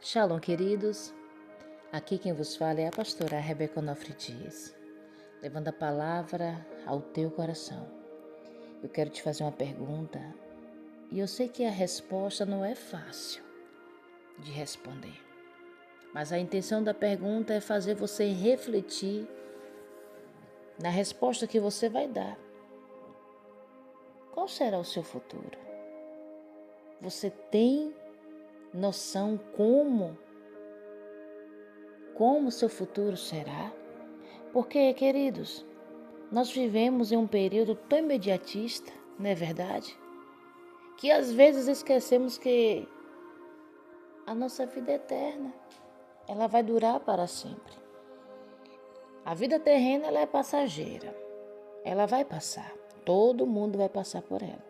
Shalom, queridos. Aqui quem vos fala é a pastora Rebeca Onofre Dias, levando a palavra ao teu coração. Eu quero te fazer uma pergunta e eu sei que a resposta não é fácil de responder, mas a intenção da pergunta é fazer você refletir na resposta que você vai dar. Qual será o seu futuro? Você tem noção como o seu futuro será? Porque, queridos, nós vivemos em um período tão imediatista, não é verdade? Que às vezes esquecemos que a nossa vida é eterna, ela vai durar para sempre. A vida terrena ela é passageira, ela vai passar, todo mundo vai passar por ela.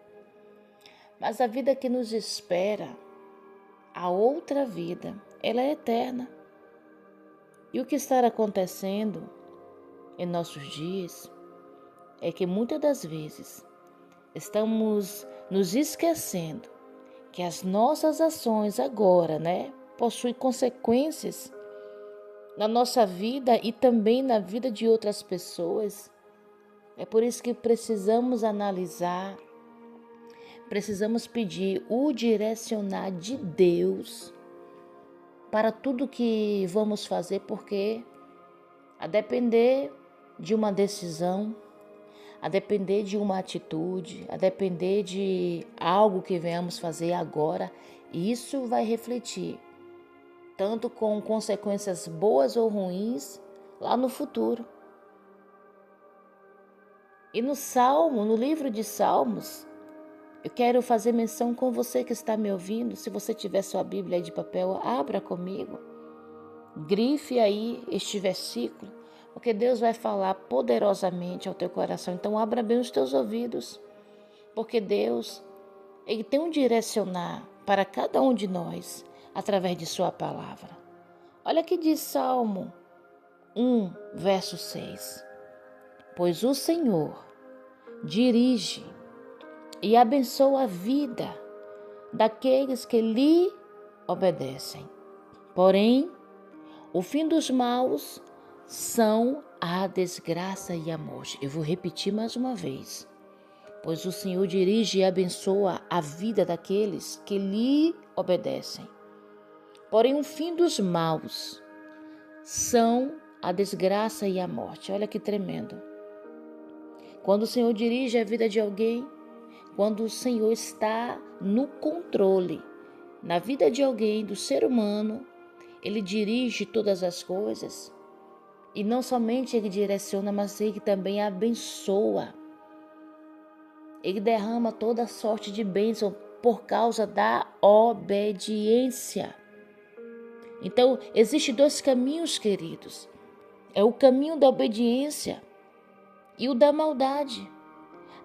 Mas a vida que nos espera, a outra vida, ela é eterna. E o que está acontecendo em nossos dias é que muitas das vezes estamos nos esquecendo que as nossas ações agora, possuem consequências na nossa vida e também na vida de outras pessoas. É por isso que precisamos analisar, precisamos pedir o direcionar de Deus para tudo que vamos fazer, porque a depender de uma decisão, a depender de uma atitude, a depender de algo que venhamos fazer agora, isso vai refletir tanto com consequências boas ou ruins lá no futuro. E no livro de Salmos, eu quero fazer menção com você que está me ouvindo. Se você tiver sua Bíblia aí de papel, abra comigo. Grife aí este versículo, porque Deus vai falar poderosamente ao teu coração. Então abra bem os teus ouvidos, porque Deus, Ele tem um direcionar para cada um de nós através de sua palavra. Olha que diz Salmo 1, verso 6. Pois o Senhor dirige e abençoa a vida daqueles que lhe obedecem. Porém, o fim dos maus são a desgraça e a morte. Eu vou repetir mais uma vez. Pois o Senhor dirige e abençoa a vida daqueles que lhe obedecem. Porém, o fim dos maus são a desgraça e a morte. Olha que tremendo. Quando o Senhor dirige a vida de alguém, quando o Senhor está no controle na vida de alguém, do ser humano, Ele dirige todas as coisas. E não somente Ele direciona, mas Ele também abençoa. Ele derrama toda sorte de bênção por causa da obediência. Então, existem dois caminhos, queridos. É o caminho da obediência e o da maldade.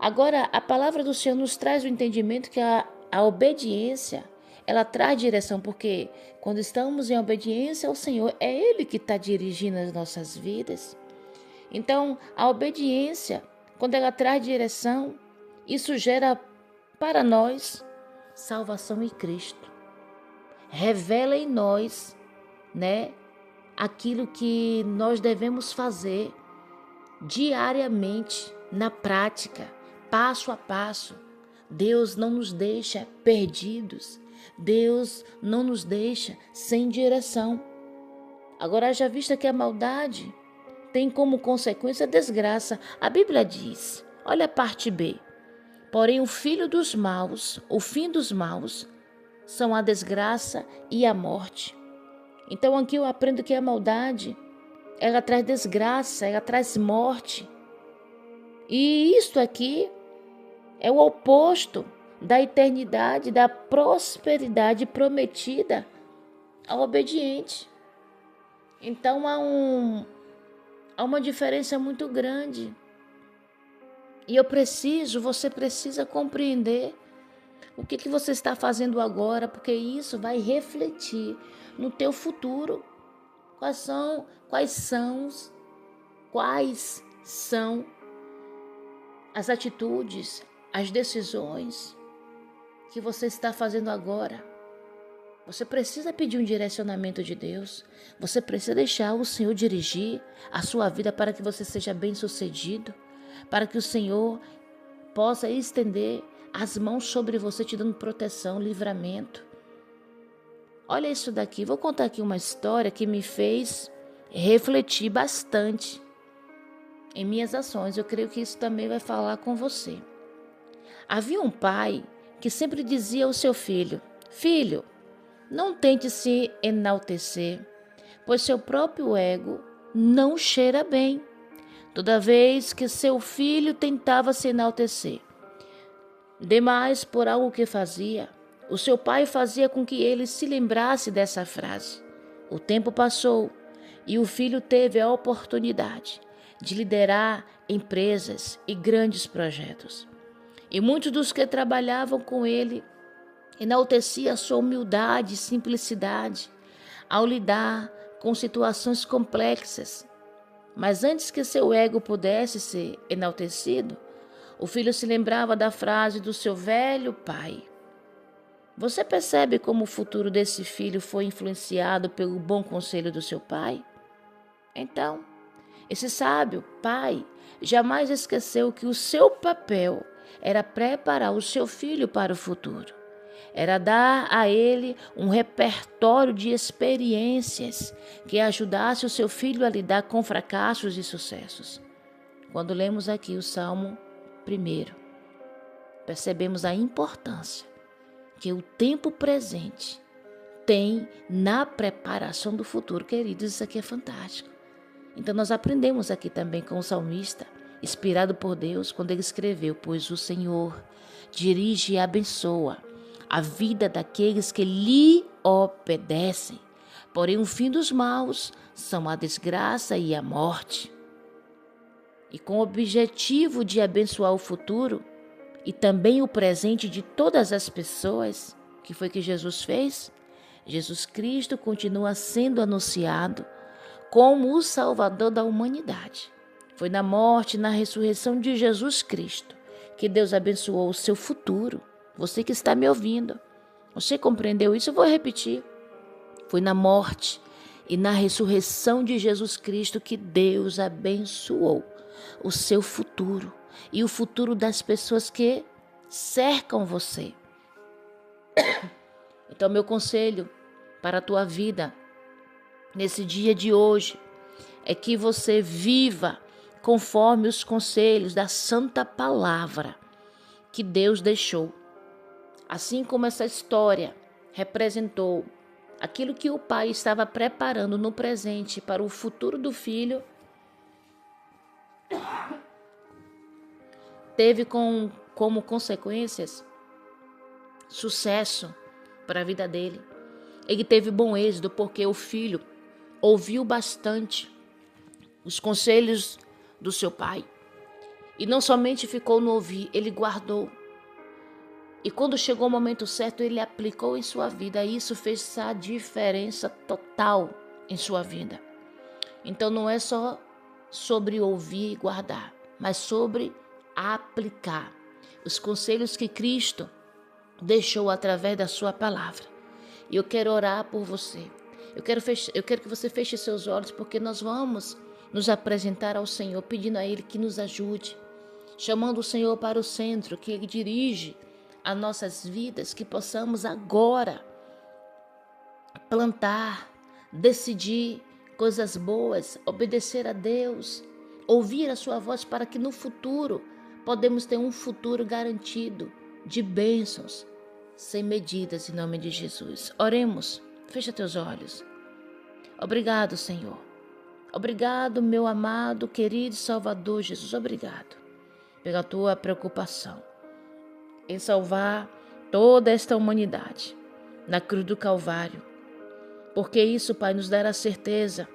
Agora, a palavra do Senhor nos traz o entendimento que a obediência, ela traz direção, porque quando estamos em obediência ao Senhor, é Ele que está dirigindo as nossas vidas. Então, a obediência, quando ela traz direção, isso gera para nós salvação em Cristo. Revela em nós, aquilo que nós devemos fazer diariamente, na prática, passo a passo. Deus não nos deixa perdidos. Deus não nos deixa sem direção. Agora, já vista que a maldade tem como consequência a desgraça, a Bíblia diz, olha a parte B. Porém, o fim dos maus, são a desgraça e a morte. Então, aqui eu aprendo que a maldade, ela traz desgraça, ela traz morte. E isto aqui é o oposto da eternidade, da prosperidade prometida ao obediente. Então, há uma diferença muito grande. E você precisa compreender o que você está fazendo agora, porque isso vai refletir no teu futuro. Quais são as atitudes, as decisões que você está fazendo agora? Você precisa pedir um direcionamento de Deus. Você precisa deixar o Senhor dirigir a sua vida para que você seja bem-sucedido, para que o Senhor possa estender as mãos sobre você, te dando proteção, livramento. Olha isso daqui. Vou contar aqui uma história que me fez refletir bastante em minhas ações. Eu creio que isso também vai falar com você. Havia um pai que sempre dizia ao seu filho: Filho, não tente se enaltecer, pois seu próprio ego não cheira bem. Toda vez que seu filho tentava se enaltecer demais por algo que fazia, o seu pai fazia com que ele se lembrasse dessa frase. O tempo passou e o filho teve a oportunidade de liderar empresas e grandes projetos. E muitos dos que trabalhavam com ele enalteciam a sua humildade e simplicidade ao lidar com situações complexas. Mas antes que seu ego pudesse ser enaltecido, o filho se lembrava da frase do seu velho pai. Você percebe como o futuro desse filho foi influenciado pelo bom conselho do seu pai? Então, esse sábio pai jamais esqueceu que o seu papel era preparar o seu filho para o futuro. Era dar a ele um repertório de experiências que ajudasse o seu filho a lidar com fracassos e sucessos. Quando lemos aqui o Salmo 1, percebemos a importância que o tempo presente tem na preparação do futuro. Queridos, isso aqui é fantástico. Então nós aprendemos aqui também com o salmista, inspirado por Deus, quando ele escreveu: Pois o Senhor dirige e abençoa a vida daqueles que lhe obedecem. Porém, o fim dos maus são a desgraça e a morte. E com o objetivo de abençoar o futuro e também o presente de todas as pessoas, que foi que Jesus fez? Jesus Cristo continua sendo anunciado como o Salvador da humanidade. Foi na morte e na ressurreição de Jesus Cristo que Deus abençoou o seu futuro. Você que está me ouvindo, você compreendeu isso? Eu vou repetir. Foi na morte e na ressurreição de Jesus Cristo que Deus abençoou o seu futuro e o futuro das pessoas que cercam você. Então, meu conselho para a tua vida nesse dia de hoje é que você viva conforme os conselhos da santa palavra que Deus deixou. Assim como essa história representou aquilo que o pai estava preparando no presente para o futuro do filho, teve como consequências sucesso para a vida dele. Ele teve bom êxito porque o filho ouviu bastante os conselhos do seu pai. E não somente ficou no ouvir, ele guardou. E quando chegou o momento certo, ele aplicou em sua vida. E isso fez a diferença total em sua vida. Então não é só sobre ouvir e guardar, mas sobre aplicar os conselhos que Cristo deixou através da sua palavra. E eu quero orar por você. Eu quero que você feche seus olhos, porque nós vamos nos apresentar ao Senhor, pedindo a Ele que nos ajude, chamando o Senhor para o centro, que Ele dirige as nossas vidas, que possamos agora plantar, decidir coisas boas, obedecer a Deus, ouvir a sua voz, para que no futuro podemos ter um futuro garantido de bênçãos, sem medidas, em nome de Jesus. Oremos, fecha teus olhos. Obrigado, Senhor. Obrigado, meu amado, querido Salvador Jesus. Obrigado pela tua preocupação em salvar toda esta humanidade na cruz do Calvário. Porque isso, Pai, nos dará certeza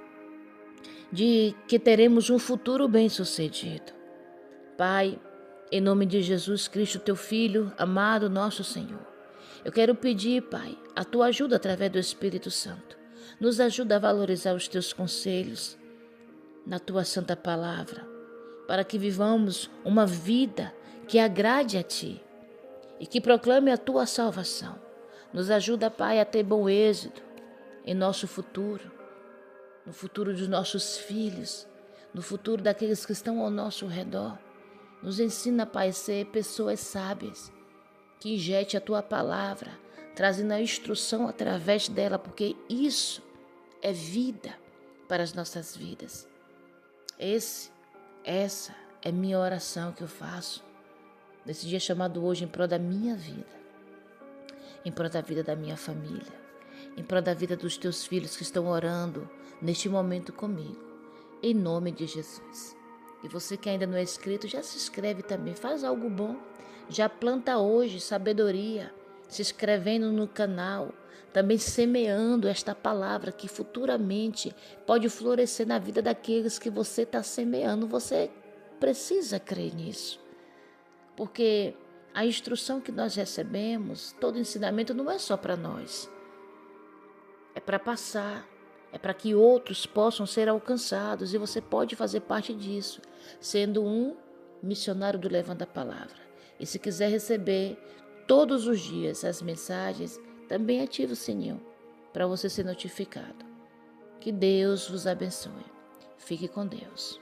de que teremos um futuro bem-sucedido. Pai, em nome de Jesus Cristo, teu Filho, amado nosso Senhor, eu quero pedir, Pai, a tua ajuda através do Espírito Santo. Nos ajuda a valorizar os teus conselhos na tua santa palavra, para que vivamos uma vida que agrade a ti e que proclame a tua salvação. Nos ajuda, Pai, a ter bom êxito em nosso futuro, no futuro dos nossos filhos, no futuro daqueles que estão ao nosso redor. Nos ensina, Pai, a ser pessoas sábias, que injete a Tua palavra, trazendo a instrução através dela, porque isso é vida para as nossas vidas. Essa é minha oração que eu faço nesse dia chamado hoje em prol da minha vida, em prol da vida da minha família, em prol da vida dos Teus filhos que estão orando neste momento comigo, em nome de Jesus. E você que ainda não é inscrito, já se inscreve também, faz algo bom, já planta hoje sabedoria, se inscrevendo no canal, também semeando esta palavra que futuramente pode florescer na vida daqueles que você está semeando. Você precisa crer nisso, porque a instrução que nós recebemos, todo ensinamento não é só para nós, é para passar, é para que outros possam ser alcançados, e você pode fazer parte disso, sendo um missionário do Levando a Palavra. E se quiser receber todos os dias as mensagens, também ative o sininho para você ser notificado. Que Deus vos abençoe. Fique com Deus.